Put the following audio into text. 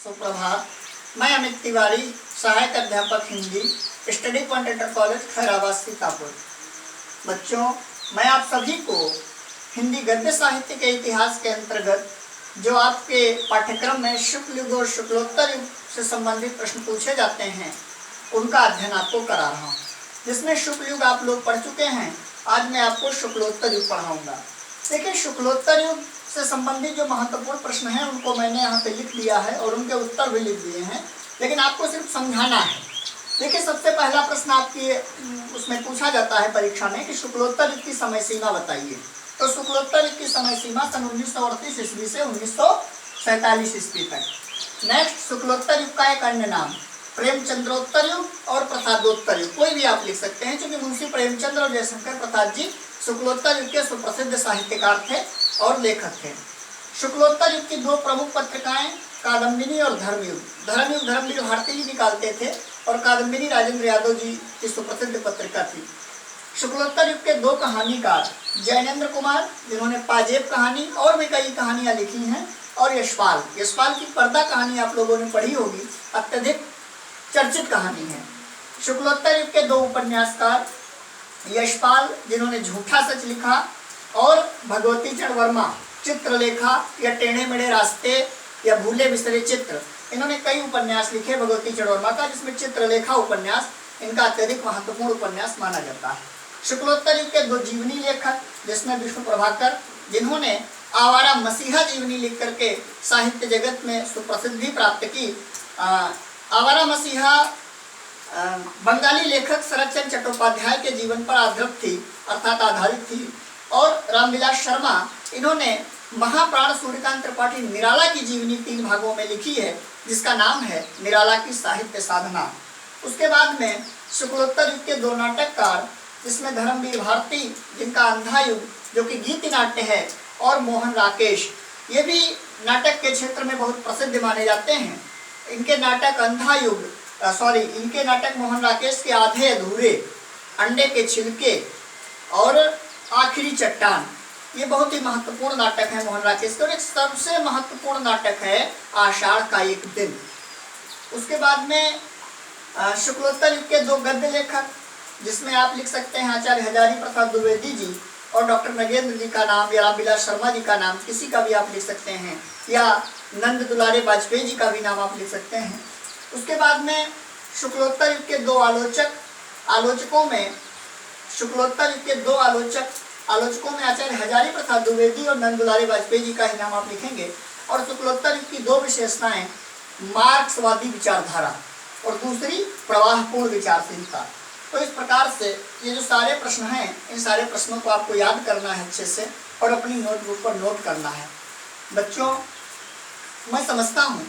सुप्रभात। मैं अमित तिवारी, सहायक अध्यापक Hindi, study point inter college Khairabad Sitapur. बच्चों, मैं आप सभी को हिंदी गद्य साहित्य के इतिहास के अंतर्गत जो आपके पाठ्यक्रम में शुक्ल युग और शुक्लोत्तर युग से संबंधित प्रश्न पूछे जाते हैं उनका अध्ययन आपको करा रहा हूँ। जिसमें शुक्ल युग आप लोग पढ़ चुके हैं, आज मैं आपको शुक्लोत्तर युग पढ़ाऊंगा। देखिए, शुक्लोत्तर युग से संबंधित जो महत्वपूर्ण प्रश्न हैं उनको मैंने यहाँ पे लिख दिया है और उनके उत्तर भी लिख दिए हैं, लेकिन आपको सिर्फ समझाना है। देखिए, सबसे पहला प्रश्न आपकी उसमें पूछा जाता है परीक्षा में कि शुक्लोत्तर युग की समय सीमा बताइए। तो शुक्लोत्तर युग की समय सीमा सन 1938 ईस्वी से 1947 ईस्वी तक। नेक्स्ट, शुक्लोत्तर युग का एक अन्य नाम प्रेमचंद्रोत्तर युग और प्रसादोत्तर युग, कोई भी आप लिख सकते हैं, क्योंकि मुंशी प्रेमचंद और जयशंकर प्रसाद जी शुक्लोत्तर युग के सुप्रसिद्ध साहित्यकार थे और लेखक थे। शुक्लोत्तर युग की दो प्रमुख पत्रिकाएं कादम्बिनी और धर्मयुग। धर्मयुग धर्मवीर भारती जी निकालते थे और कादम्बिनी राजेंद्र यादव जी की सुप्रसिद्ध पत्रिका थी। शुक्लोत्तर युग के दो कहानीकार जैनेन्द्र कुमार, जिन्होंने पाजेब कहानी और भी कई कहानियां लिखी हैं, और यशपाल। यशपाल की पर्दा कहानी आप लोगों ने पढ़ी होगी, अत्यधिक चर्चित कहानी है। शुक्लोत्तर युग के दो उपन्यासकार यशपाल, जिन्होंने झूठा सच लिखा, और भगवती चरण वर्मा चित्रलेखा या टेढ़े मेढ़े रास्ते या भूले बिसरे चित्र। इन्होंने कई उपन्यास लिखे भगवती चरण वर्मा का, जिसमें चित्रलेखा उपन्यास इनका अत्यधिक महत्वपूर्ण उपन्यास माना जाता है। शुक्लोत्तर युग के दो जीवनी लेखक, जिसमें विष्णु प्रभाकर, जिन्होंने आवारा मसीहा जीवनी लिख करके साहित्य जगत में सुप्रसिद्धि प्राप्त की। आवारा मसीहा बंगाली लेखक शरदचंद्र चट्टोपाध्याय के जीवन पर आधारित थी, अर्थात आधारित थी। और रामविलास शर्मा, इन्होंने महाप्राण सूर्यकांत त्रिपाठी निराला की जीवनी 3 भागों में लिखी है, जिसका नाम है निराला की साहित्य साधना। उसके बाद में शुक्लोत्तर युग के दो नाटककार, जिसमें धर्मवीर भारती, जिनका अंधा युग जो कि गीति नाट्य है, और मोहन राकेश, ये भी नाटक के क्षेत्र में बहुत प्रसिद्ध माने जाते हैं। इनके नाटक अंधा युग इनके नाटक मोहन राकेश के आधे अधूरे, अंडे के छिलके और आखिरी चट्टान, ये बहुत ही महत्वपूर्ण नाटक है मोहन राकेश के। और एक सबसे महत्वपूर्ण नाटक है आषाढ़ का एक दिन। उसके बाद में शुक्लोत्तर युग के दो गद्य लेखक, जिसमें आप लिख सकते हैं आचार्य हजारी प्रसाद द्विवेदी जी और डॉक्टर नगेंद्र जी का नाम, या रामविलास शर्मा जी का नाम, किसी का भी आप लिख सकते हैं, या नंद दुलारे वाजपेयी जी का भी नाम आप लिख सकते हैं। उसके बाद में शुक्लोत्तर युग के दो आलोचकों में शुक्लोत्तर युग के दो आलोचकों में आचार्य हजारी प्रसाद द्विवेदी और नंद दुलारे वाजपेयी जी का ही नाम आप लिखेंगे। और शुक्लोत्तर युग की दो विशेषताएं, मार्क्सवादी विचारधारा और दूसरी प्रवाहपूर्ण विचारशीलता। तो इस प्रकार से ये जो सारे प्रश्न हैं, इन सारे प्रश्नों को आपको याद करना है अच्छे से और अपनी नोटबुक पर नोट करना है। बच्चों, मैं समझता हूँ